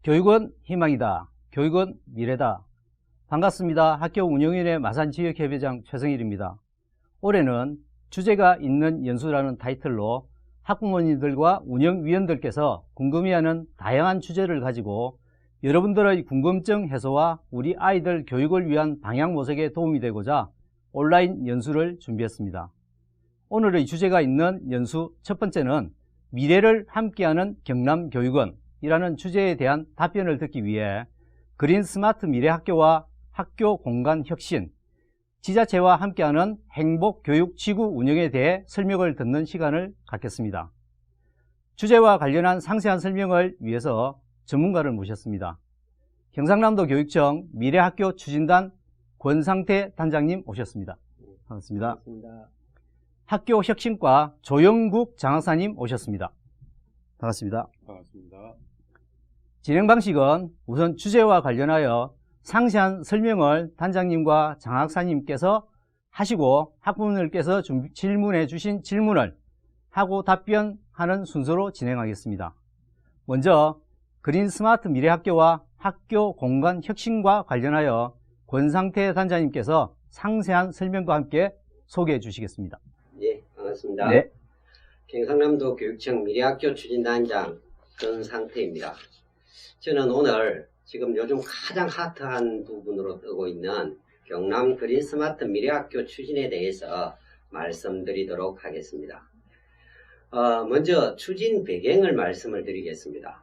교육은 희망이다. 교육은 미래다. 반갑습니다. 학교 운영위원회 마산지역협의장 최성일입니다. 올해는 주제가 있는 연수라는 타이틀로 학부모님들과 운영위원들께서 궁금해하는 다양한 주제를 가지고 여러분들의 궁금증 해소와 우리 아이들 교육을 위한 방향 모색에 도움이 되고자 온라인 연수를 준비했습니다. 오늘의 주제가 있는 연수 첫 번째는 미래를 함께하는 경남교육원 이라는 주제에 대한 답변을 듣기 위해 그린 스마트 미래학교와 학교 공간 혁신, 지자체와 함께하는 행복교육지구 운영에 대해 설명을 듣는 시간을 갖겠습니다. 주제와 관련한 상세한 설명을 위해서 전문가를 모셨습니다. 경상남도 교육청 미래학교 추진단 권상태 단장님 오셨습니다. 반갑습니다. 반갑습니다. 학교 혁신과 조영국 장학사님 오셨습니다. 반갑습니다. 반갑습니다. 진행 방식은 우선 주제와 관련하여 상세한 설명을 단장님과 장학사님께서 하시고 학부모님께서 질문해 주신 질문을 하고 답변하는 순서로 진행하겠습니다. 먼저 그린 스마트 미래학교와 학교 공간 혁신과 관련하여 권상태 단장님께서 상세한 설명과 함께 소개해 주시겠습니다. 네, 반갑습니다. 네. 경상남도 교육청 미래학교 추진단장 권상태입니다. 저는 오늘 지금 요즘 가장 핫한 부분으로 뜨고 있는 경남 그린 스마트 미래학교 추진에 대해서 말씀드리도록 하겠습니다. 먼저 추진 배경을 말씀을 드리겠습니다.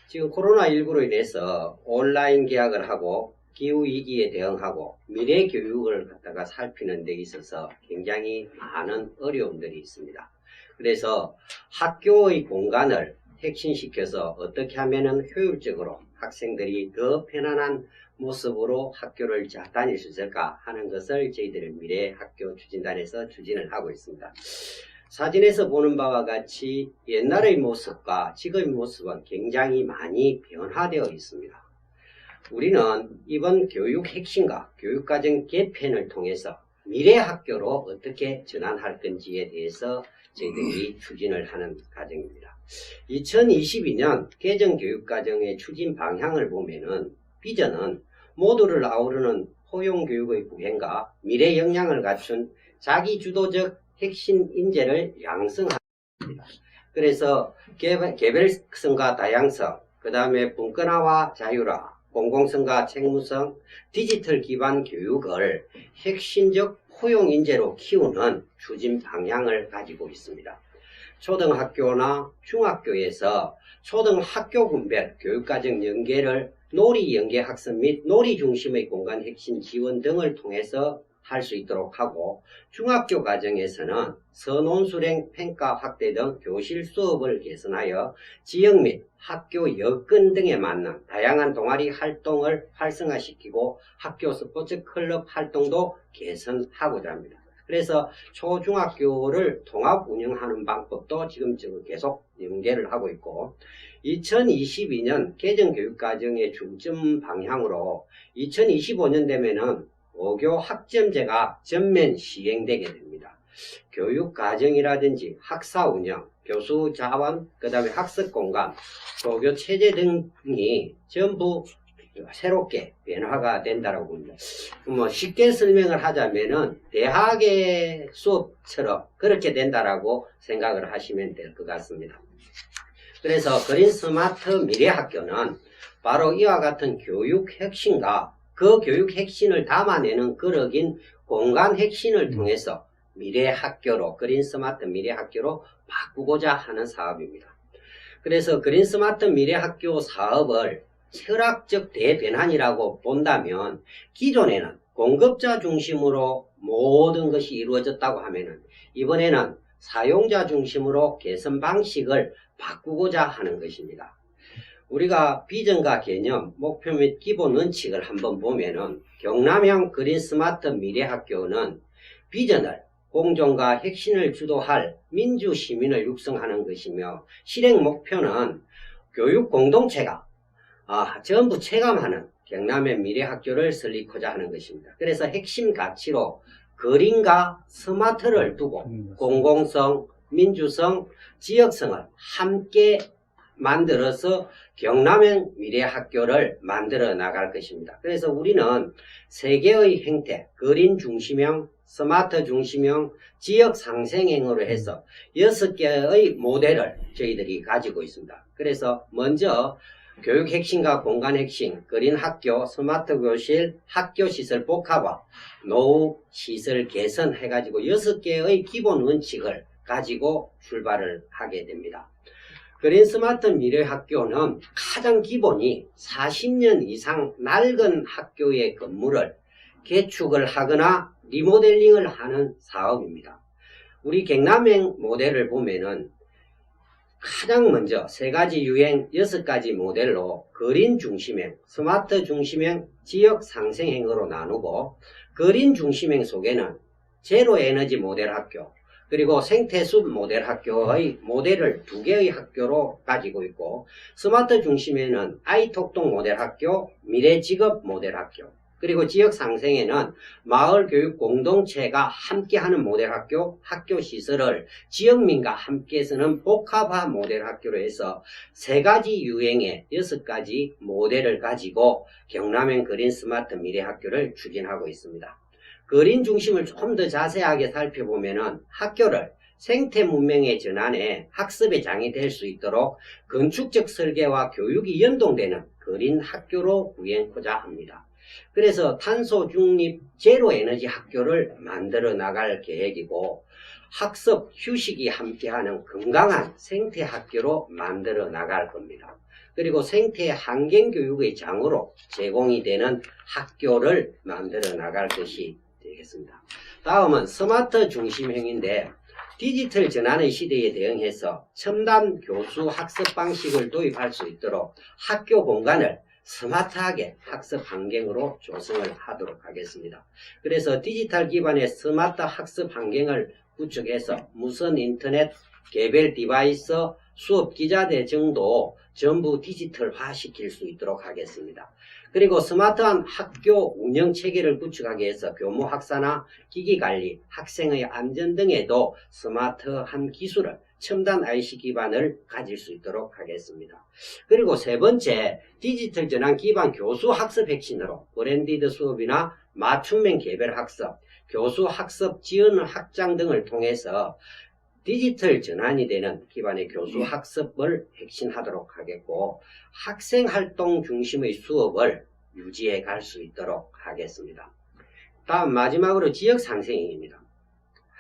지금 코로나19로 인해서 온라인 개학을 하고 기후위기에 대응하고 미래 교육을 갖다가 살피는 데 있어서 굉장히 많은 어려움들이 있습니다. 그래서 학교의 공간을 혁신시켜서 어떻게 하면 효율적으로 학생들이 더 편안한 모습으로 학교를 잘 다닐 수 있을까 하는 것을 저희들의 미래학교 추진단에서 추진을 하고 있습니다. 사진에서 보는 바와 같이 옛날의 모습과 지금의 모습은 굉장히 많이 변화되어 있습니다. 우리는 이번 교육 혁신과 교육과정 개편을 통해서 미래학교로 어떻게 전환할 건지에 대해서 저희들이 추진을 하는 과정입니다. 2022년 개정교육과정의 추진 방향을 보면은 비전은 모두를 아우르는 포용교육의 구현과 미래 역량을 갖춘 자기주도적 핵심 인재를 양성합니다. 그래서 개별성과 다양성, 그 다음에 분권화와 자율화, 공공성과 책무성, 디지털 기반 교육을 핵심적 포용 인재로 키우는 추진 방향을 가지고 있습니다. 초등학교나 중학교에서 초등학교 군별 교육과정 연계를 놀이 연계 학습 및 놀이 중심의 공간 혁신 지원 등을 통해서 할 수 있도록 하고, 중학교 과정에서는 선논술행 평가 확대 등 교실 수업을 개선하여 지역 및 학교 여건 등에 맞는 다양한 동아리 활동을 활성화시키고 학교 스포츠 클럽 활동도 개선하고자 합니다. 그래서 초중학교를 통합 운영하는 방법도 지금 계속 연계를 하고 있고, 2022년 개정교육과정의 중점 방향으로 2025년 되면은 5교 학점제가 전면 시행되게 됩니다. 교육과정이라든지 학사 운영, 교수 자원, 그 다음에 학습 공간, 소교 체제 등이 전부 새롭게 변화가 된다고 봅니다. 쉽게 설명을 하자면은 대학의 수업처럼 그렇게 된다라고 생각을 하시면 될 것 같습니다. 그래서 그린 스마트 미래학교는 바로 이와 같은 교육 혁신과 그 교육 혁신을 담아내는 그릇인 공간 혁신을 통해서 미래학교로, 그린 스마트 미래학교로 바꾸고자 하는 사업입니다. 그래서 그린 스마트 미래학교 사업을 철학적 대변환이라고 본다면, 기존에는 공급자 중심으로 모든 것이 이루어졌다고 하면은 이번에는 사용자 중심으로 개선 방식을 바꾸고자 하는 것입니다. 우리가 비전과 개념, 목표 및 기본 원칙을 한번 보면은 경남형 그린 스마트 미래학교는 비전을 공존과 혁신을 주도할 민주 시민을 육성하는 것이며, 실행 목표는 교육 공동체가 전부 체감하는 경남의 미래학교를 설립하고자 하는 것입니다. 그래서 핵심 가치로 그린과 스마트를 두고 공공성, 민주성, 지역성을 함께 만들어서 경남형 미래학교를 만들어 나갈 것입니다. 그래서 우리는 세 개의 행태, 그린 중심형, 스마트 중심형, 지역 상생형으로 해서 6개의 모델을 저희들이 가지고 있습니다. 그래서 먼저 교육 핵심과 공간 핵심, 그린 학교, 스마트 교실, 학교 시설 복합화, 노후 시설 개선 해가지고 6개의 기본 원칙을 가지고 출발을 하게 됩니다. 그린 스마트 미래 학교는 가장 기본이 40년 이상 낡은 학교의 건물을 개축을 하거나 리모델링을 하는 사업입니다. 우리 경남형 모델을 보면은 가장 먼저 3가지 유행 6가지 모델로 그린 중심형, 스마트 중심형, 지역 상생형으로 나누고, 그린 중심형 속에는 제로 에너지 모델 학교, 그리고 생태숲 모델 학교의 모델을 2개의 학교로 가지고 있고, 스마트 중심에는 아이톡톡 모델 학교, 미래직업 모델 학교, 그리고 지역 상생에는 마을 교육 공동체가 함께하는 모델 학교, 학교 시설을 지역민과 함께 쓰는 복합화 모델 학교로 해서 3가지 유형의 6가지 모델을 가지고 경남형 그린 스마트 미래 학교를 추진하고 있습니다. 그린 중심을 좀 더 자세하게 살펴보면은 학교를 생태 문명의 전환에 학습의 장이 될 수 있도록 건축적 설계와 교육이 연동되는 그린 학교로 구현하고자 합니다. 그래서 탄소 중립 제로 에너지 학교를 만들어 나갈 계획이고, 학습, 휴식이 함께하는 건강한 생태 학교로 만들어 나갈 겁니다. 그리고 생태 환경 교육의 장으로 제공이 되는 학교를 만들어 나갈 것이 되겠습니다. 다음은 스마트 중심형인데, 디지털 전환의 시대에 대응해서 첨단 교수 학습 방식을 도입할 수 있도록 학교 공간을 스마트하게 학습 환경으로 조성을 하도록 하겠습니다. 그래서 디지털 기반의 스마트 학습 환경을 구축해서 무선 인터넷, 개별 디바이스, 수업 기자재 등도 전부 디지털화 시킬 수 있도록 하겠습니다. 그리고 스마트한 학교 운영 체계를 구축하기 위해서 교무 학사나 기기 관리, 학생의 안전 등에도 스마트한 기술을, 첨단 IC 기반을 가질 수 있도록 하겠습니다. 그리고 3번째, 디지털 전환 기반 교수 학습 핵심으로 브랜디드 수업이나 맞춤형 개별 학습, 교수 학습 지원 확장 등을 통해서 디지털 전환이 되는 기반의 교수 학습을 핵심하도록 하겠고, 학생 활동 중심의 수업을 유지해 갈 수 있도록 하겠습니다. 다음 마지막으로 지역 상생입니다.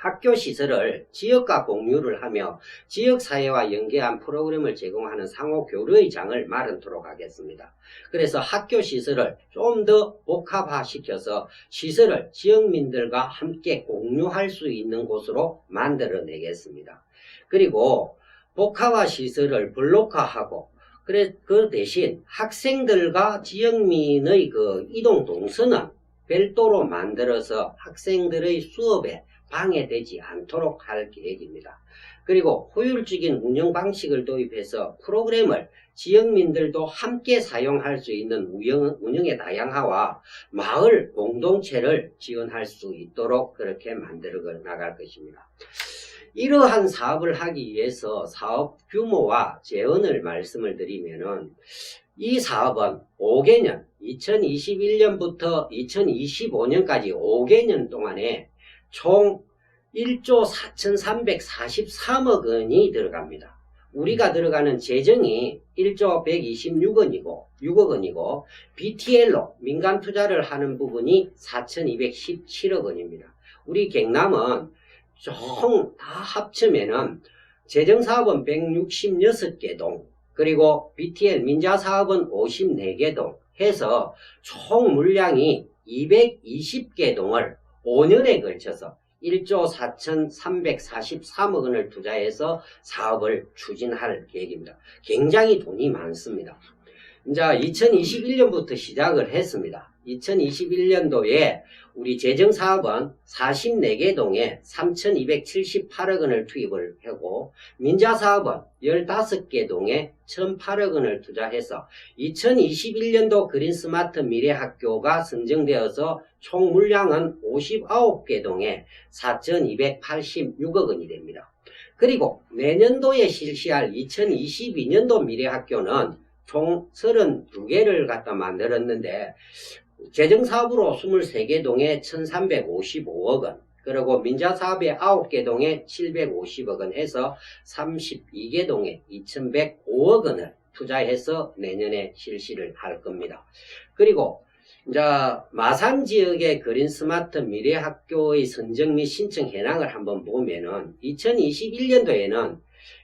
학교 시설을 지역과 공유를 하며 지역사회와 연계한 프로그램을 제공하는 상호 교류의 장을 마련토록 하겠습니다. 그래서 학교 시설을 좀 더 복합화시켜서 시설을 지역민들과 함께 공유할 수 있는 곳으로 만들어내겠습니다. 그리고 복합화 시설을 블록화하고, 그 대신 학생들과 지역민의 그 이동 동선은 별도로 만들어서 학생들의 수업에 방해되지 않도록 할 계획입니다. 그리고 효율적인 운영 방식을 도입해서 프로그램을 지역민들도 함께 사용할 수 있는 운영의 다양화와 마을 공동체를 지원할 수 있도록 그렇게 만들어 나갈 것입니다. 이러한 사업을 하기 위해서 사업 규모와 재원을 말씀을 드리면은, 이 사업은 5개년, 2021년부터 2025년까지 5개년 동안에 총 1조 4,343억 원이 들어갑니다. 우리가 들어가는 재정이 1조 126억 원이고 BTL로 민간 투자를 하는 부분이 4,217억 원입니다. 우리 경남은 총 다 합치면은 재정사업은 166개 동, 그리고 BTL 민자사업은 54개 동 해서 총 물량이 220개 동을 5년에 걸쳐서 1조 4,343억 원을 투자해서 사업을 추진할 계획입니다. 굉장히 돈이 많습니다. 이제 2021년부터 시작을 했습니다. 2021년도에 우리 재정사업은 44개 동에 3,278억 원을 투입을 하고, 민자사업은 15개 동에 1,008억 원을 투자해서 2021년도 그린스마트 미래학교가 선정되어서 총 물량은 59개 동에 4,286억 원이 됩니다. 그리고 내년도에 실시할 2022년도 미래학교는 총 32개를 갖다 만들었는데 재정사업으로 23개 동에 1355억 원, 그리고 민자사업에 9개 동에 750억 원 해서 32개 동에 2105억 원을 투자해서 내년에 실시를 할 겁니다. 그리고 이제 마산 지역의 그린 스마트 미래학교의 선정 및 신청 현황을 한번 보면은 2021년도에는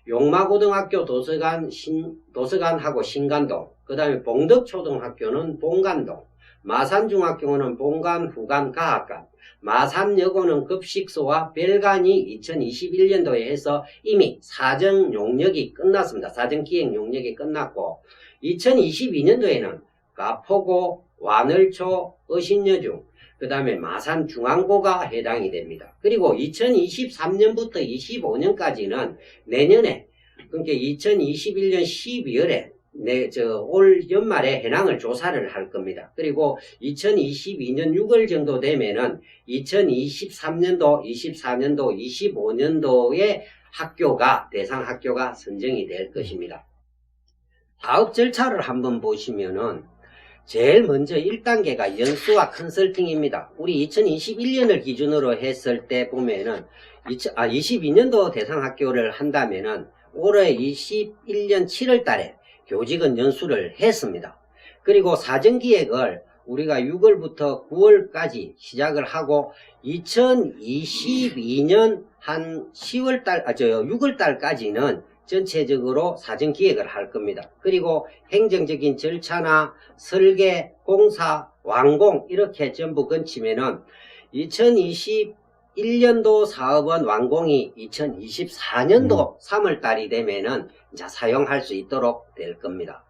용마고등학교 도서관하고 신관동, 그 다음에 봉덕초등학교는 본관동, 마산중학교는 본관, 후관, 가학관, 마산여고는 급식소와 별관이 2021년도에 해서 이미 사정 용역이 끝났습니다. 사정 기획 용역이 끝났고 2022년도에는 가포고, 완을초, 어신여중, 그 다음에 마산중앙고가 해당이 됩니다. 그리고 2023년부터 25년까지는 내년에, 그러니까 2021년 12월에 올 연말에 현황을 조사를 할 겁니다. 그리고 2022년 6월 정도 되면은 2023년도, 24년도, 25년도의 대상 학교가 선정이 될 것입니다. 사업 절차를 한번 보시면은 제일 먼저 1단계가 연수와 컨설팅입니다. 우리 2021년을 기준으로 했을 때 보면은 22년도 대상 학교를 한다면은 올해 21년 7월 달에 교직원 연수를 했습니다. 그리고 사정기획을 우리가 6월부터 9월까지 시작을 하고 2022년 한 6월 달까지는 전체적으로 사정기획을 할 겁니다. 그리고 행정적인 절차나 설계, 공사, 완공 이렇게 전부 거치면은 2021년도 사업은 완공이 2024년도 3월 달이 되면은 이제 사용할 수 있도록 될 겁니다.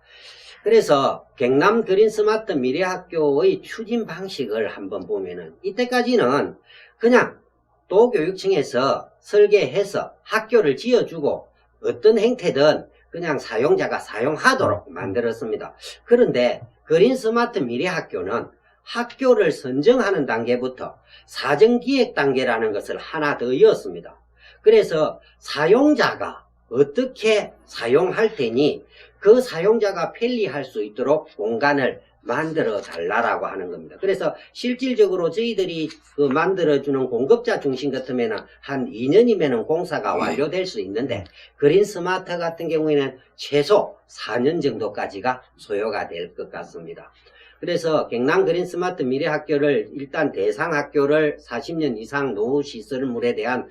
그래서 경남 그린 스마트 미래학교의 추진 방식을 한번 보면은 이때까지는 그냥 도교육청에서 설계해서 학교를 지어주고 어떤 행태든 그냥 사용자가 사용하도록 만들었습니다. 그런데 그린 스마트 미래학교는 학교를 선정하는 단계부터 사정기획 단계라는 것을 하나 더 이었습니다. 그래서 사용자가 어떻게 사용할 테니 그 사용자가 편리할 수 있도록 공간을 만들어 달라고 하는 겁니다. 그래서 실질적으로 저희들이 만들어주는 공급자 중심 같으면 한 2년이면 공사가 완료될 수 있는데 그린 스마트 같은 경우에는 최소 4년 정도까지가 소요가 될 것 같습니다. 그래서 경남 그린 스마트 미래학교를 일단 대상 학교를 40년 이상 노후 시설물에 대한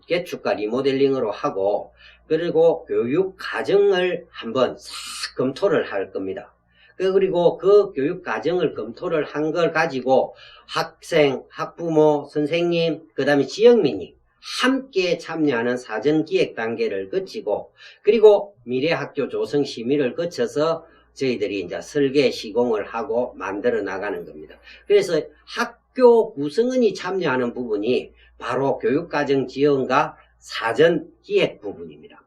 개축과 리모델링으로 하고 그리고 교육 과정을 한번 싹 검토를 할 겁니다. 그리고 그 교육 과정을 검토를 한 걸 가지고 학생, 학부모, 선생님, 그 다음에 지역민이 함께 참여하는 사전기획 단계를 거치고 그리고 미래학교 조성 심의를 거쳐서 저희들이 이제 설계 시공을 하고 만들어 나가는 겁니다. 그래서 학교 구성원이 참여하는 부분이 바로 교육과정 지원과 사전기획 부분입니다.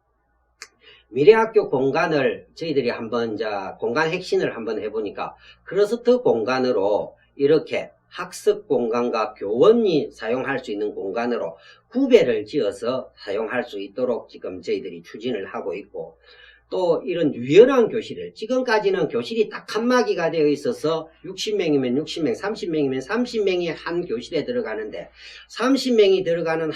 미래학교 공간을 저희들이 한번 공간 혁신을 한번 해보니까 클러스터 공간으로 이렇게 학습 공간과 교원이 사용할 수 있는 공간으로 구배를 지어서 사용할 수 있도록 지금 저희들이 추진을 하고 있고 또 이런 유연한 교실을 지금까지는 교실이 딱 칸막이가 되어 있어서 60명이면 60명, 30명이면 30명이 한 교실에 들어가는데 30명이 들어가는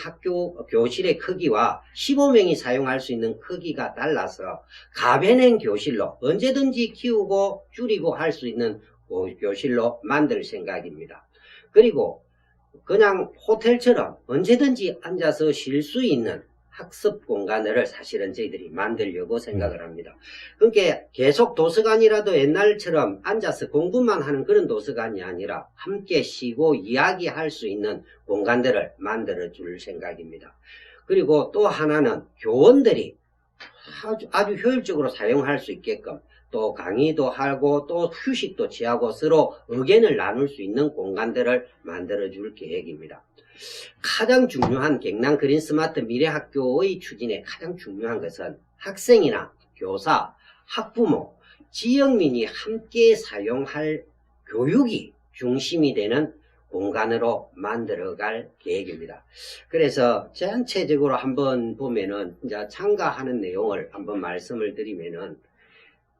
교실의 크기와 15명이 사용할 수 있는 크기가 달라서 가변형 교실로 언제든지 키우고 줄이고 할 수 있는 교실로 만들 생각입니다. 그리고 그냥 호텔처럼 언제든지 앉아서 쉴 수 있는 학습 공간을 사실은 저희들이 만들려고 생각을 합니다. 그러니까 계속 도서관이라도 옛날처럼 앉아서 공부만 하는 그런 도서관이 아니라 함께 쉬고 이야기할 수 있는 공간들을 만들어 줄 생각입니다. 그리고 또 하나는 교원들이 아주 효율적으로 사용할 수 있게끔 또 강의도 하고 또 휴식도 취하고 서로 의견을 나눌 수 있는 공간들을 만들어 줄 계획입니다. 가장 중요한 경남 그린 스마트 미래학교의 추진에 가장 중요한 것은 학생이나 교사, 학부모, 지역민이 함께 사용할 교육이 중심이 되는 공간으로 만들어갈 계획입니다. 그래서 전체적으로 한번 보면은 이제 참가하는 내용을 한번 말씀을 드리면은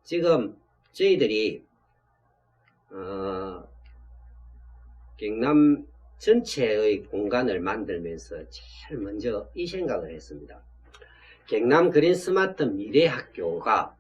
지금 저희들이 경남 전체의 공간을 만들면서 제일 먼저 이 생각을 했습니다. 경남 그린 스마트 미래학교가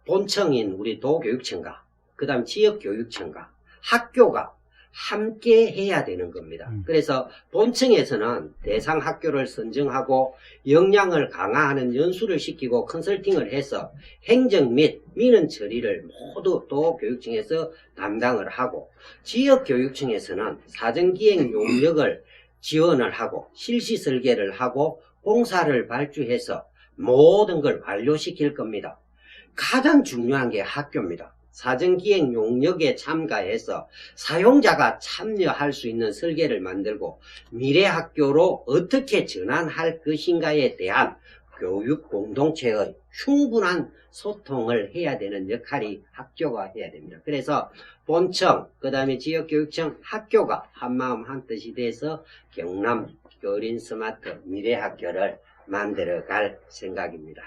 본청인 우리 도교육청과 그 다음 지역교육청과 학교가 함께 해야 되는 겁니다. 그래서 본청에서는 대상 학교를 선정하고 역량을 강화하는 연수를 시키고 컨설팅을 해서 행정 및 민원 처리를 모두 도교육청에서 담당을 하고, 지역교육청에서는 사전기획 용역을 지원을 하고 실시 설계를 하고 공사를 발주해서 모든 걸 완료시킬 겁니다. 가장 중요한 게 학교입니다. 사전기획 용역에 참가해서 사용자가 참여할 수 있는 설계를 만들고 미래학교로 어떻게 전환할 것인가에 대한 교육 공동체의 충분한 소통을 해야 되는 역할이 학교가 해야 됩니다. 그래서 본청, 그 다음에 지역교육청, 학교가 한마음 한뜻이 돼서 경남 그린 스마트 미래학교를 만들어갈 생각입니다.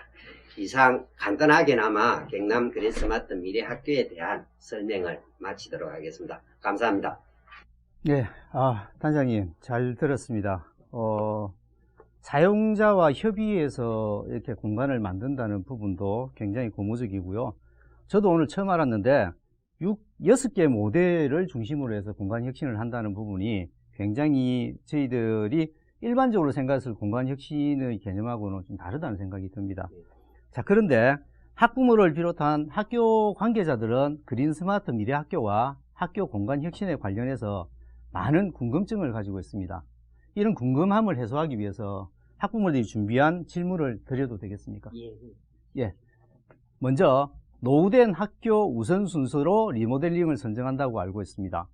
이상 간단하게나마 경남 그린 스마트 미래학교에 대한 설명을 마치도록 하겠습니다. 감사합니다. 네, 단장님 잘 들었습니다. 사용자와 협의해서 이렇게 공간을 만든다는 부분도 굉장히 고무적이고요. 저도 오늘 처음 알았는데 6개 모델을 중심으로 해서 공간 혁신을 한다는 부분이 굉장히 저희들이 일반적으로 생각했을 공간 혁신의 개념하고는 좀 다르다는 생각이 듭니다. 자, 그런데 학부모를 비롯한 학교 관계자들은 그린 스마트 미래학교와 학교 공간 혁신에 관련해서 많은 궁금증을 가지고 있습니다. 이런 궁금함을 해소하기 위해서 학부모들이 준비한 질문을 드려도 되겠습니까? 예. 먼저 노후된 학교 우선순서로 리모델링을 선정한다고 알고 있습니다.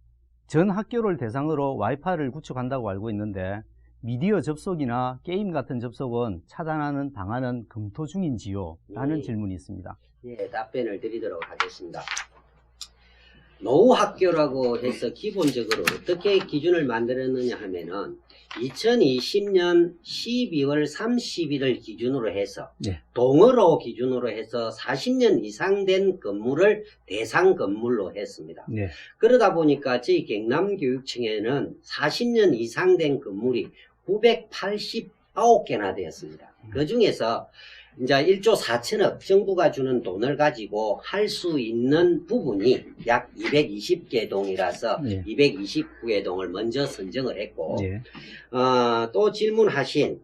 전 학교를 대상으로 와이파이를 구축한다고 알고 있는데 미디어 접속이나 게임 같은 접속은 차단하는 방안은 검토 중인지요? 라는 질문이 있습니다. 예, 답변을 드리도록 하겠습니다. 노후학교라고 해서 기본적으로 어떻게 기준을 만들었느냐 하면은 2020년 12월 30일을 기준으로 해서 동으로 기준으로 해서 40년 이상 된 건물을 대상 건물로 했습니다. 그러다 보니까 저희 경남교육청에는 40년 이상 된 건물이 989개나 되었습니다. 그 중에서 이제 1조 4천억 정부가 주는 돈을 가지고 할 수 있는 부분이 약 220개 동이라서 229개 동을 먼저 선정을 했고, 또 질문하신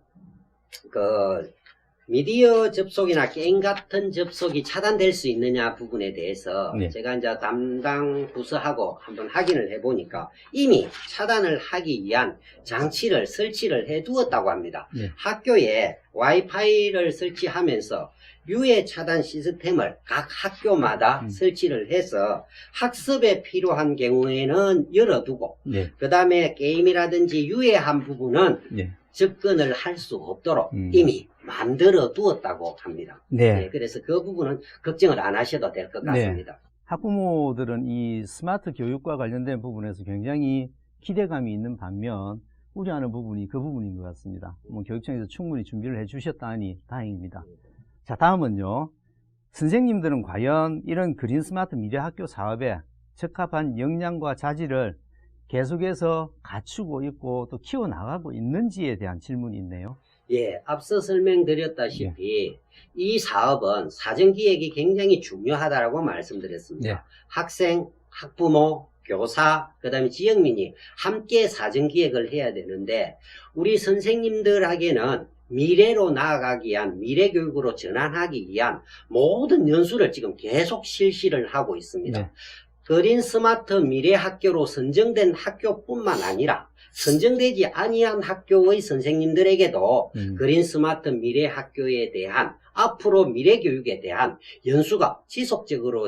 미디어 접속이나 게임 같은 접속이 차단될 수 있느냐 부분에 대해서 제가 이제 담당 부서하고 한번 확인을 해보니까 이미 차단을 하기 위한 장치를 설치를 해 두었다고 합니다. 학교에 와이파이를 설치하면서 유해 차단 시스템을 각 학교마다 설치를 해서 학습에 필요한 경우에는 열어두고 그 다음에 게임이라든지 유해한 부분은 접근을 할 수 없도록 이미 만들어 두었다고 합니다. 그래서 그 부분은 걱정을 안 하셔도 될 것 같습니다. 학부모들은 이 스마트 교육과 관련된 부분에서 굉장히 기대감이 있는 반면 우려하는 부분이 그 부분인 것 같습니다. 교육청에서 충분히 준비를 해 주셨다니 다행입니다. 자, 다음은요. 선생님들은 과연 이런 그린 스마트 미래학교 사업에 적합한 역량과 자질을 계속해서 갖추고 있고 또 키워나가고 있는지에 대한 질문이 있네요. 예, 앞서 설명드렸다시피 이 사업은 사전기획이 굉장히 중요하다고 말씀드렸습니다. 학생, 학부모, 교사, 그 다음에 지역민이 함께 사전기획을 해야 되는데 우리 선생님들에게는 미래로 나아가기 위한 미래교육으로 전환하기 위한 모든 연수를 지금 계속 실시를 하고 있습니다. 그린 스마트 미래학교로 선정된 학교뿐만 아니라 선정되지 아니한 학교의 선생님들에게도 그린 스마트 미래학교에 대한 앞으로 미래교육에 대한 연수가 지속적으로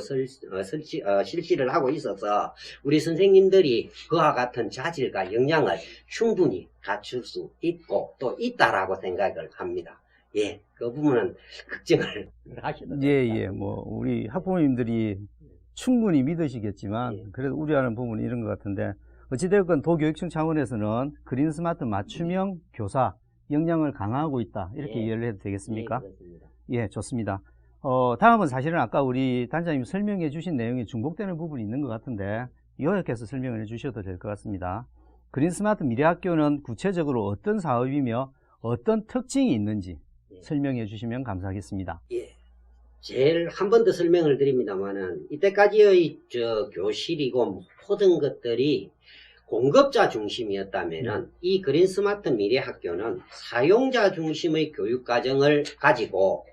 실시를 하고 있어서 우리 선생님들이 그와 같은 자질과 역량을 충분히 갖출 수 있고 또 있다라고 생각을 합니다. 예, 그 부분은 걱정을 하셔도 됩니다. 우리 학부모님들이 충분히 믿으시겠지만 그래도 우려하는 부분이 이런 것 같은데 어찌되었건 도교육청 차원에서는 그린 스마트 맞춤형 교사 역량을 강화하고 있다. 이렇게 예. 이해를 해도 되겠습니까? 그렇습니다. 예, 좋습니다. 다음은 사실은 아까 우리 단장님 설명해 주신 내용이 중복되는 부분이 있는 것 같은데 요약해서 설명을 해 주셔도 될 것 같습니다. 그린 스마트 미래학교는 구체적으로 어떤 사업이며 어떤 특징이 있는지 예. 설명해 주시면 감사하겠습니다. 예. 제일 한 번 더 설명을 드립니다만은 이때까지의 교실이고 모든 것들이 공급자 중심이었다면은 이 그린 스마트 미래 학교는 사용자 중심의 교육 과정을 가지고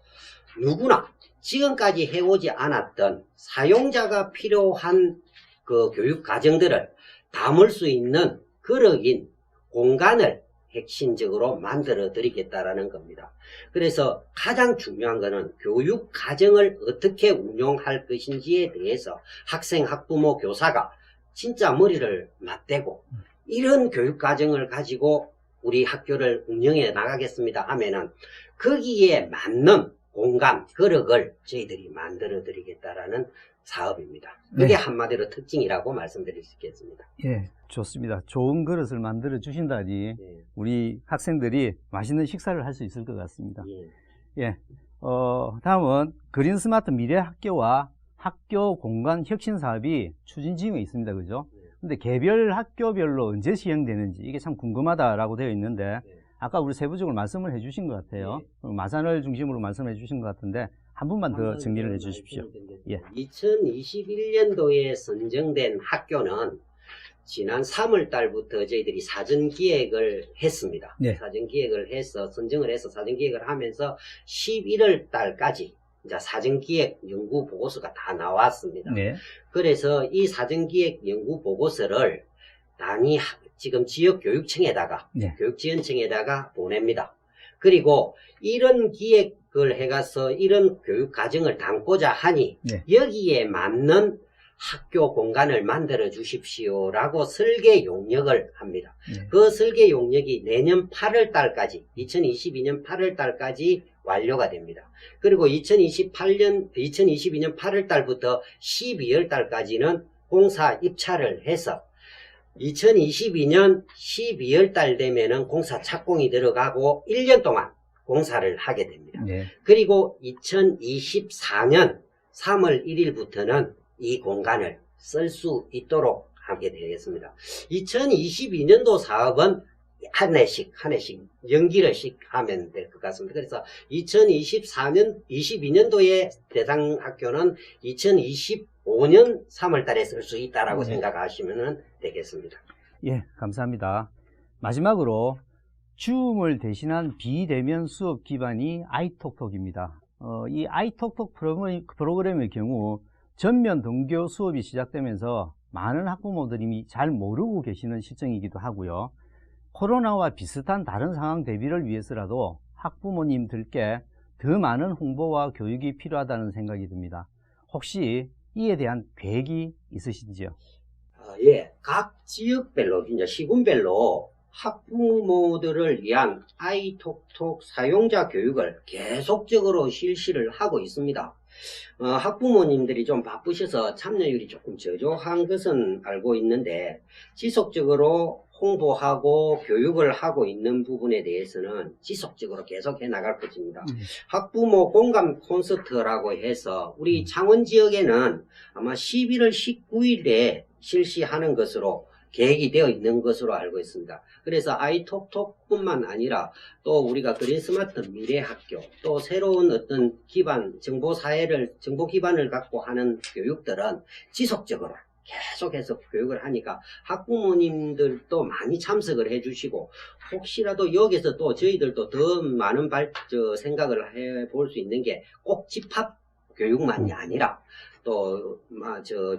누구나 지금까지 해오지 않았던 사용자가 필요한 그 교육 과정들을 담을 수 있는 그릇인 공간을 핵심적으로 만들어 드리겠다라는 겁니다. 그래서 가장 중요한 것은 교육 과정을 어떻게 운용할 것인지에 대해서 학생, 학부모, 교사가 진짜 머리를 맞대고 이런 교육 과정을 가지고 우리 학교를 운영해 나가겠습니다 하면은 거기에 맞는 공간, 그릇을 저희들이 만들어 드리겠다라는 사업입니다. 그게 네. 한마디로 특징이라고 말씀드릴 수 있겠습니다. 예, 좋습니다. 좋은 그릇을 만들어 주신다니 예. 우리 학생들이 맛있는 식사를 할 수 있을 것 같습니다. 예. 예, 다음은 그린 스마트 미래 학교와 학교 공간 혁신 사업이 추진 중에 있습니다. 그죠? 근데 개별 학교별로 언제 시행되는지 이게 참 궁금하다라고 되어 있는데 아까 우리 세부적으로 말씀을 해주신 것 같아요. 마산을 중심으로 말씀해 주신 것 같은데 한 분만 더 정리를 해 주십시오. 예. 2021년도에 선정된 학교는 지난 3월 달부터 저희들이 사전 기획을 했습니다. 네. 사전 기획을 해서 선정을 해서 사전 기획을 하면서 11월 달까지 이제 사전 기획 연구 보고서가 다 나왔습니다. 네. 그래서 이 사전 기획 연구 보고서를 단위 지금 지역 교육청에다가 네. 교육지원청에다가 보냅니다. 그리고 이런 기획을 해가서 이런 교육 과정을 담고자 하니 네. 여기에 맞는 학교 공간을 만들어 주십시오라고 설계 용역을 합니다. 네. 그 설계 용역이 내년 8월 달까지 2022년 8월 달까지 완료가 됩니다. 그리고 2022년 8월 달부터 12월 달까지는 공사 입찰을 해서 2022년 12월 달 되면은 공사 착공이 들어가고 1년 동안 공사를 하게 됩니다. 네. 그리고 2024년 3월 1일부터는 이 공간을 쓸 수 있도록 하게 되겠습니다. 2022년도 사업은 한 해씩 연기를씩 하면 될 것 같습니다. 그래서 22년도의 대상 학교는 2025년 3월 달에 쓸 수 있다라고 생각하시면 되겠습니다. 예, 감사합니다. 마지막으로 줌을 대신한 비대면 수업 기반이 아이톡톡입니다. 이 아이톡톡 프로그램의 경우 전면 등교 수업이 시작되면서 많은 학부모들이 잘 모르고 계시는 시점이기도 하고요. 코로나와 비슷한 다른 상황 대비를 위해서라도 학부모님들께 더 많은 홍보와 교육이 필요하다는 생각이 듭니다. 혹시 이에 대한 계획이 있으신지요? 예, 각 지역별로, 이제 시군별로 학부모들을 위한 아이톡톡 사용자 교육을 계속적으로 실시를 하고 있습니다. 학부모님들이 좀 바쁘셔서 참여율이 조금 저조한 것은 알고 있는데 지속적으로 홍보하고 교육을 하고 있는 부분에 대해서는 지속적으로 계속해 나갈 것입니다. 학부모 공감 콘서트라고 해서 우리 창원 지역에는 아마 11월 19일에 실시하는 것으로 계획이 되어 있는 것으로 알고 있습니다. 그래서 아이톡톡뿐만 아니라 또 우리가 그린 스마트 미래 학교, 또 새로운 어떤 기반, 정보 기반을 갖고 하는 교육들은 지속적으로 계속해서 교육을 하니까 학부모님들도 많이 참석을 해주시고 혹시라도 여기서 또 저희들도 더 많은 생각을 해볼 수 있는 게 꼭 집합 교육만이 아니라 또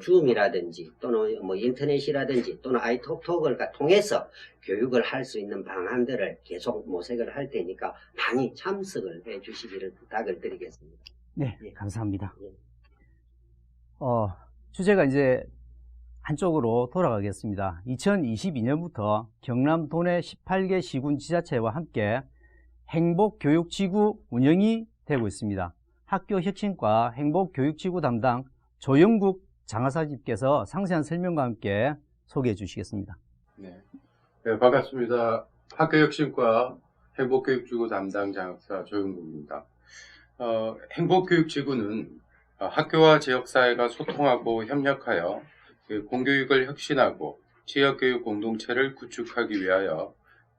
줌이라든지 또는 뭐 인터넷이라든지 또는 아이톡톡을 통해서 교육을 할 수 있는 방안들을 계속 모색을 할 테니까 많이 참석을 해 주시기를 부탁을 드리겠습니다. 네, 예. 감사합니다. 예. 주제가 이제 한쪽으로 돌아가겠습니다. 2022년부터 경남 도내 18개 시군 지자체와 함께 행복교육지구 운영이 되고 있습니다. 학교혁신과 행복교육지구 담당 조영국 장하사님께서 상세한 설명과 함께 소개해 주시겠습니다. 네. 네, 반갑습니다. 학교혁신과 행복교육지구 담당 장학사 조영국입니다. 행복교육지구는 학교와 지역사회가 소통하고 협력하여 공교육을 혁신하고 지역교육 공동체를 구축하기 위하여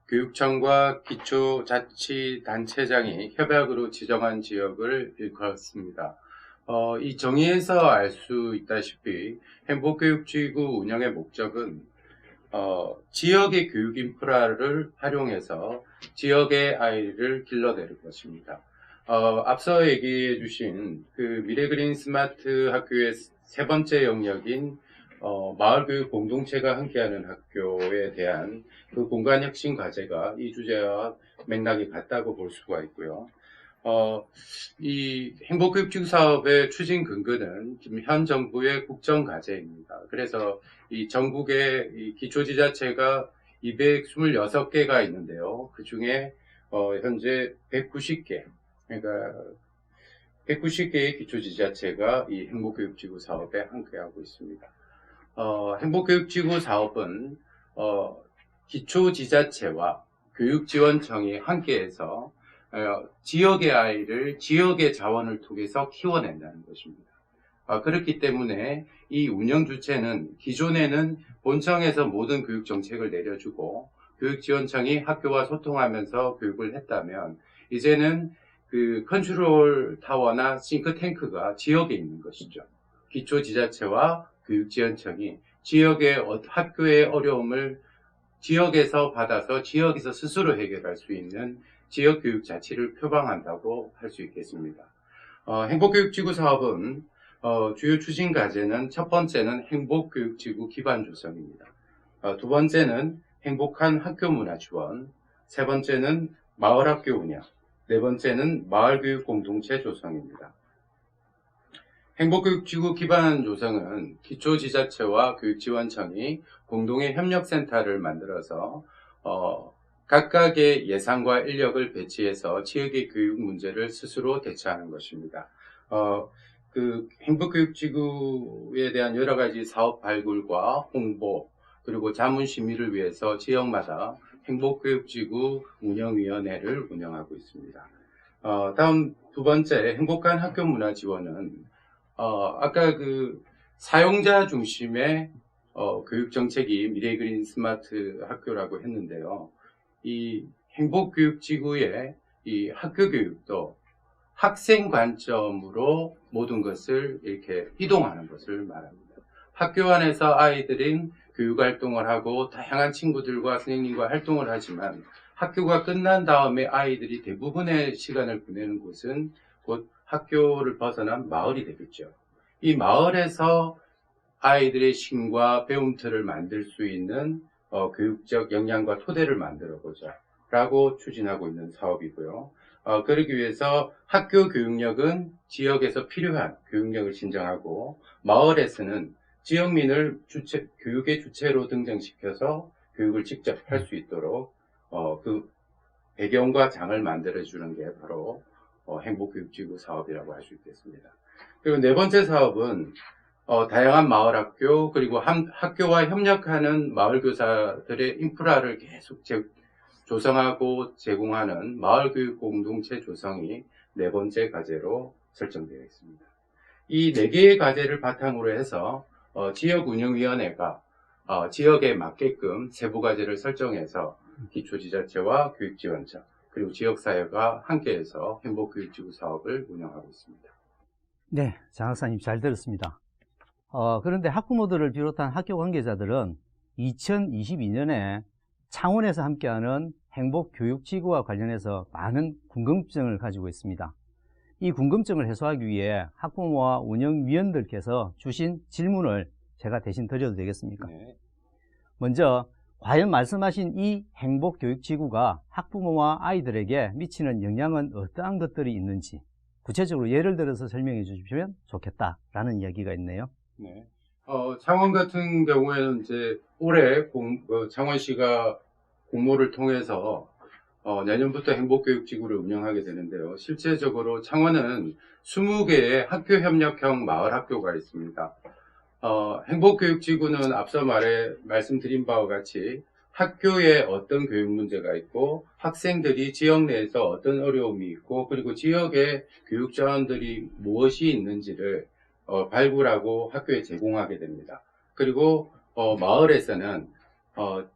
교육청과 기초자치단체장이 협약으로 지정한 지역을 일컫습니다. 이 정의에서 알 수 있다시피 행복교육지구 운영의 목적은 지역의 교육 인프라를 활용해서 지역의 아이를 길러내는 것입니다. 앞서 얘기해 주신 그 미래그린 스마트 학교의 세 번째 영역인 마을교육 공동체가 함께하는 학교에 대한 그 공간혁신 과제가 이 주제와 맥락이 같다고 볼 수가 있고요. 이 행복교육지구 사업의 추진 근거는 지금 현 정부의 국정과제입니다. 그래서 이 전국의 이 기초지자체가 226개가 있는데요. 그 중에 현재 190개, 그러니까 190개의 기초지자체가 이 행복교육지구 사업에 함께하고 있습니다. 행복교육지구 사업은 기초지자체와 교육지원청이 함께해서 지역의 아이를 지역의 자원을 통해서 키워낸다는 것입니다. 그렇기 때문에 이 운영 주체는 기존에는 본청에서 모든 교육 정책을 내려주고 교육지원청이 학교와 소통하면서 교육을 했다면 이제는 그 컨트롤 타워나 싱크탱크가 지역에 있는 것이죠. 기초지자체와 교육지원청이 지역의 학교의 어려움을 지역에서 받아서 지역에서 스스로 해결할 수 있는 지역교육 자치를 표방한다고 할 수 있겠습니다. 행복교육지구 사업은 주요 추진 과제는 첫 번째는 행복교육지구 기반 조성입니다. 두 번째는 행복한 학교 문화 지원, 세 번째는 마을학교 운영, 네 번째는 마을교육 공동체 조성입니다. 행복교육지구 기반 조성은 기초지자체와 교육지원청이 공동의 협력센터를 만들어서 각각의 예산과 인력을 배치해서 지역의 교육 문제를 스스로 대처하는 것입니다. 그 행복교육지구에 대한 여러 가지 사업 발굴과 홍보 그리고 자문 심의를 위해서 지역마다 행복교육지구 운영위원회를 운영하고 있습니다. 다음 두 번째 행복한 학교 문화 지원은 아까 그 사용자 중심의 교육 정책이 미래그린 스마트 학교라고 했는데요. 이 행복교육지구의 이 학교 교육도 학생 관점으로 모든 것을 이렇게 이동하는 것을 말합니다. 학교 안에서 아이들은 교육활동을 하고 다양한 친구들과 선생님과 활동을 하지만 학교가 끝난 다음에 아이들이 대부분의 시간을 보내는 곳은 곧 학교를 벗어난 마을이 되겠죠. 이 마을에서 아이들의 신과 배움터를 만들 수 있는 교육적 역량과 토대를 만들어보자 라고 추진하고 있는 사업이고요. 그러기 위해서 학교 교육력은 지역에서 필요한 교육력을 신청하고 마을에서는 지역민을 교육의 주체로 등장시켜서 교육을 직접 할 수 있도록 그 배경과 장을 만들어주는 게 바로 행복교육지구 사업이라고 할 수 있겠습니다. 그리고 네 번째 사업은 다양한 마을학교 그리고 학교와 협력하는 마을교사들의 인프라를 계속 조성하고 제공하는 마을교육 공동체 조성이 네 번째 과제로 설정되어 있습니다. 이 네 개의 과제를 바탕으로 해서 지역운영위원회가 지역에 맞게끔 세부 과제를 설정해서 기초지자체와 교육지원청 그리고 지역사회가 함께해서 행복교육지구 사업을 운영하고 있습니다. 네, 장학사님 잘 들었습니다. 그런데 학부모들을 비롯한 학교 관계자들은 2022년에 창원에서 함께하는 행복교육지구와 관련해서 많은 궁금증을 가지고 있습니다. 이 궁금증을 해소하기 위해 학부모와 운영위원들께서 주신 질문을 제가 대신 드려도 되겠습니까? 네. 먼저 과연 말씀하신 이 행복교육지구가 학부모와 아이들에게 미치는 영향은 어떠한 것들이 있는지 구체적으로 예를 들어서 설명해 주시면 좋겠다라는 이야기가 있네요. 네. 창원 같은 경우에는 이제 올해 창원시가 공모를 통해서 내년부터 행복교육지구를 운영하게 되는데요. 실제적으로 창원은 20개의 학교협력형 마을학교가 있습니다. 행복교육지구는 앞서 말씀드린 바와 같이 학교에 어떤 교육 문제가 있고 학생들이 지역 내에서 어떤 어려움이 있고 그리고 지역의 교육 자원들이 무엇이 있는지를 발굴하고 학교에 제공하게 됩니다. 그리고 마을에서는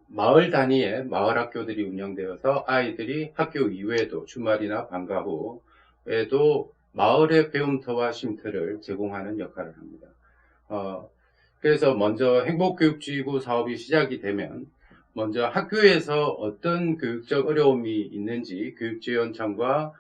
마을 단위의 마을 학교들이 운영되어서 아이들이 학교 이외에도 주말이나 방과 후에도 마을의 배움터와 쉼터를 제공하는 역할을 합니다. 그래서 먼저 행복교육지구 사업이 시작이 되면 먼저 학교에서 어떤 교육적 어려움이 있는지 교육지원청과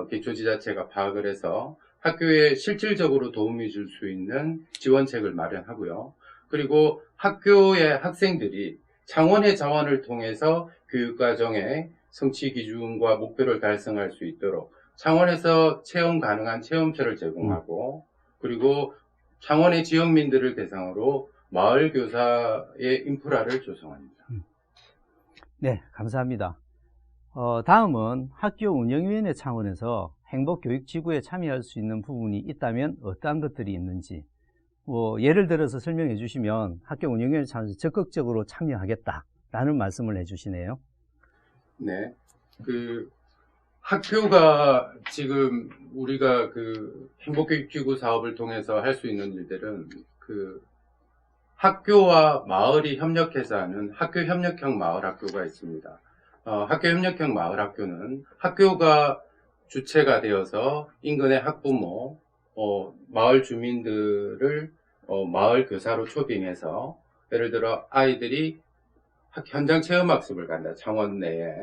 기초지자체가 파악을 해서 학교에 실질적으로 도움이 줄 수 있는 지원책을 마련하고요. 그리고 학교의 학생들이 창원의 자원을 통해서 교육과정의 성취 기준과 목표를 달성할 수 있도록 창원에서 체험 가능한 체험처를 제공하고 그리고 창원의 지역민들을 대상으로 마을 교사의 인프라를 조성합니다. 네, 감사합니다. 다음은 학교 운영위원회 차원에서 행복교육지구에 참여할 수 있는 부분이 있다면 어떠한 것들이 있는지 예를 들어서 설명해 주시면 학교 운영위원회 차원에서 적극적으로 참여하겠다라는 말씀을 해주시네요. 네, 학교가 지금 우리가 행복교육지구 사업을 통해서 할 수 있는 일들은 학교와 마을이 협력해서 하는 학교협력형 마을학교가 있습니다. 학교협력형 마을학교는 학교가 주체가 되어서 인근의 학부모, 마을 주민들을 마을 교사로 초빙해서 예를 들어 아이들이 현장 체험학습을 간다. 창원 내에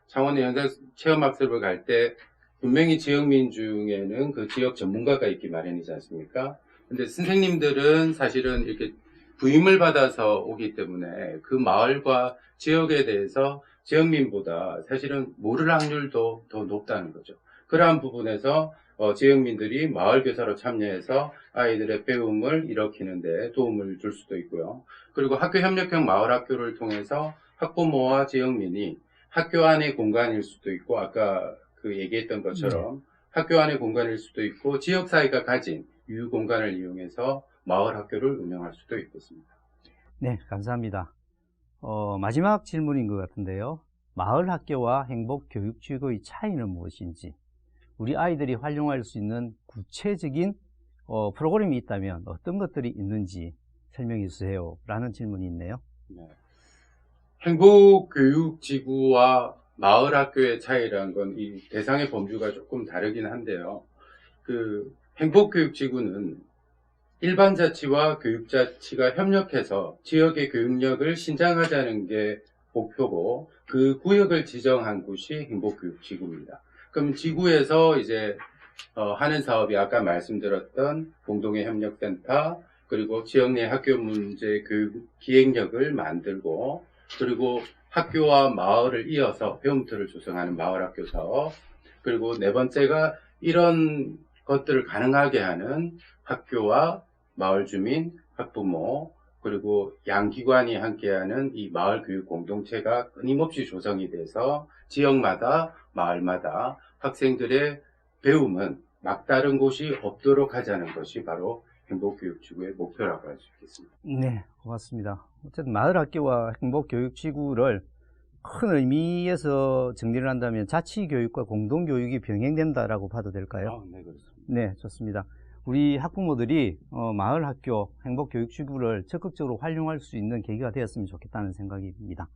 현장 체험학습을 갈 때 분명히 지역민 중에는 그 지역 전문가가 있기 마련이지 않습니까? 근데 선생님들은 사실은 이렇게 부임을 받아서 오기 때문에 그 마을과 지역에 대해서 지역민보다 사실은 모를 확률도 더 높다는 거죠. 그러한 부분에서 지역민들이 마을 교사로 참여해서 아이들의 배움을 일으키는 데 도움을 줄 수도 있고요. 그리고 학교협력형 마을학교를 통해서 학부모와 지역민이 학교 안의 공간일 수도 있고 아까 얘기했던 것처럼 학교 안의 공간일 수도 있고 지역사회가 가진 유휴공간을 이용해서 마을 학교를 운영할 수도 있겠습니다. 네, 감사합니다. 마지막 질문인 것 같은데요. 마을 학교와 행복교육지구의 차이는 무엇인지 우리 아이들이 활용할 수 있는 구체적인 프로그램이 있다면 어떤 것들이 있는지 설명해 주세요 라는 질문이 있네요. 네. 행복교육지구와 마을학교의 차이라는 건 이 대상의 범주가 조금 다르긴 한데요. 행복교육지구는 일반자치와 교육자치가 협력해서 지역의 교육력을 신장하자는 게 목표고 그 구역을 지정한 곳이 행복교육지구입니다. 그럼 지구에서 이제 하는 사업이 아까 말씀드렸던 공동의 협력센터 그리고 지역 내 학교 문제 교육 기획력을 만들고 그리고 학교와 마을을 이어서 배움터를 조성하는 마을학교 사업 그리고 네 번째가 이런 것들을 가능하게 하는 학교와 마을 주민, 학부모 그리고 양기관이 함께하는 이 마을 교육 공동체가 끊임없이 조성이 돼서 지역마다 마을마다 학생들의 배움은 막다른 곳이 없도록 하자는 것이 바로 행복교육지구의 목표라고 할 수 있겠습니다. 네, 고맙습니다. 어쨌든 마을학교와 행복교육지구를 큰 의미에서 정리를 한다면 자치교육과 공동교육이 병행된다라고 봐도 될까요? 네, 그렇습니다. 네, 좋습니다. 우리 학부모들이 마을학교, 행복교육지구를 적극적으로 활용할 수 있는 계기가 되었으면 좋겠다는 생각입니다.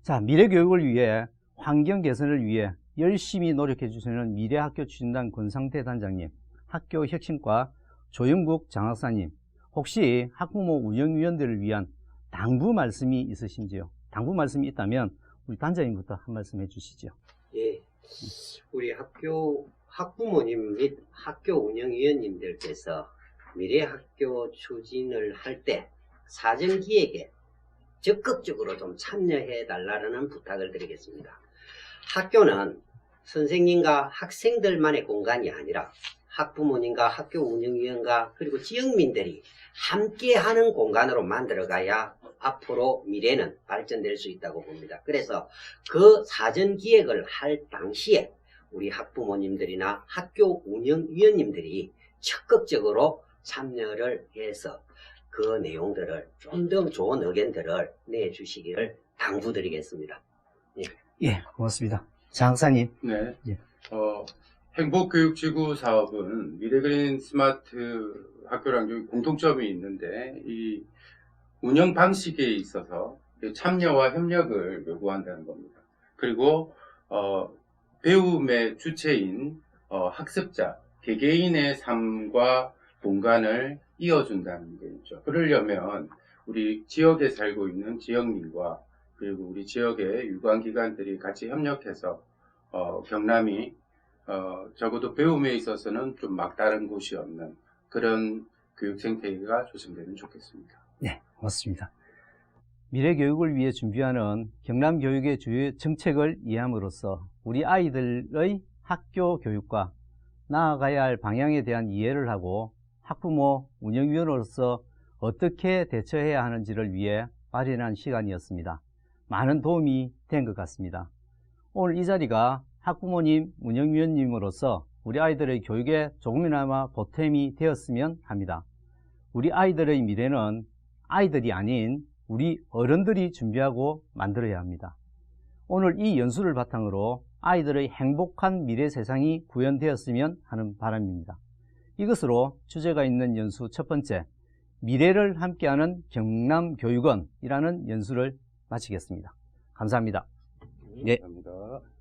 자, 미래교육을 위해 환경 개선을 위해 열심히 노력해 주시는 미래학교 추진단 권상태 단장님, 학교혁신과 조영국 장학사님, 혹시 학부모 운영위원들을 위한 당부 말씀이 있으신지요? 당부 말씀이 있다면 우리 단장님부터 한 말씀 해주시죠. 예, 우리 학부모님 및 학교 운영위원님들께서 미래학교 추진을 할 때 사전기획에 적극적으로 좀 참여해 달라는 부탁을 드리겠습니다. 학교는 선생님과 학생들만의 공간이 아니라 학부모님과 학교 운영위원과 그리고 지역민들이 함께하는 공간으로 만들어가야 앞으로 미래는 발전될 수 있다고 봅니다. 그래서 그 사전 기획을 할 당시에 우리 학부모님들이나 학교 운영위원님들이 적극적으로 참여를 해서 그 내용들을 좀 더 좋은 의견들을 내주시기를 당부드리겠습니다. 예, 고맙습니다. 장사님. 네. 예. 행복교육지구 사업은 미래그린 스마트 학교랑 좀 공통점이 있는데 이 운영 방식에 있어서 참여와 협력을 요구한다는 겁니다. 그리고 배움의 주체인 학습자, 개개인의 삶과 공간을 이어준다는 게 있죠. 그러려면 우리 지역에 살고 있는 지역민과 그리고 우리 지역의 유관기관들이 같이 협력해서 경남이 적어도 배움에 있어서는 좀 막다른 곳이 없는 그런 교육 생태계가 조성되면 좋겠습니다. 네, 고맙습니다. 미래 교육을 위해 준비하는 경남 교육의 주요 정책을 이해함으로써 우리 아이들의 학교 교육과 나아가야 할 방향에 대한 이해를 하고 학부모, 운영위원으로서 어떻게 대처해야 하는지를 위해 마련한 시간이었습니다. 많은 도움이 된 것 같습니다. 오늘 이 자리가 학부모님, 운영위원님으로서 우리 아이들의 교육에 조금이나마 보탬이 되었으면 합니다. 우리 아이들의 미래는 아이들이 아닌 우리 어른들이 준비하고 만들어야 합니다. 오늘 이 연수를 바탕으로 아이들의 행복한 미래 세상이 구현되었으면 하는 바람입니다. 이것으로 주제가 있는 연수 첫 번째, 미래를 함께하는 경남교육원이라는 연수를 마치겠습니다. 감사합니다. 감사합니다.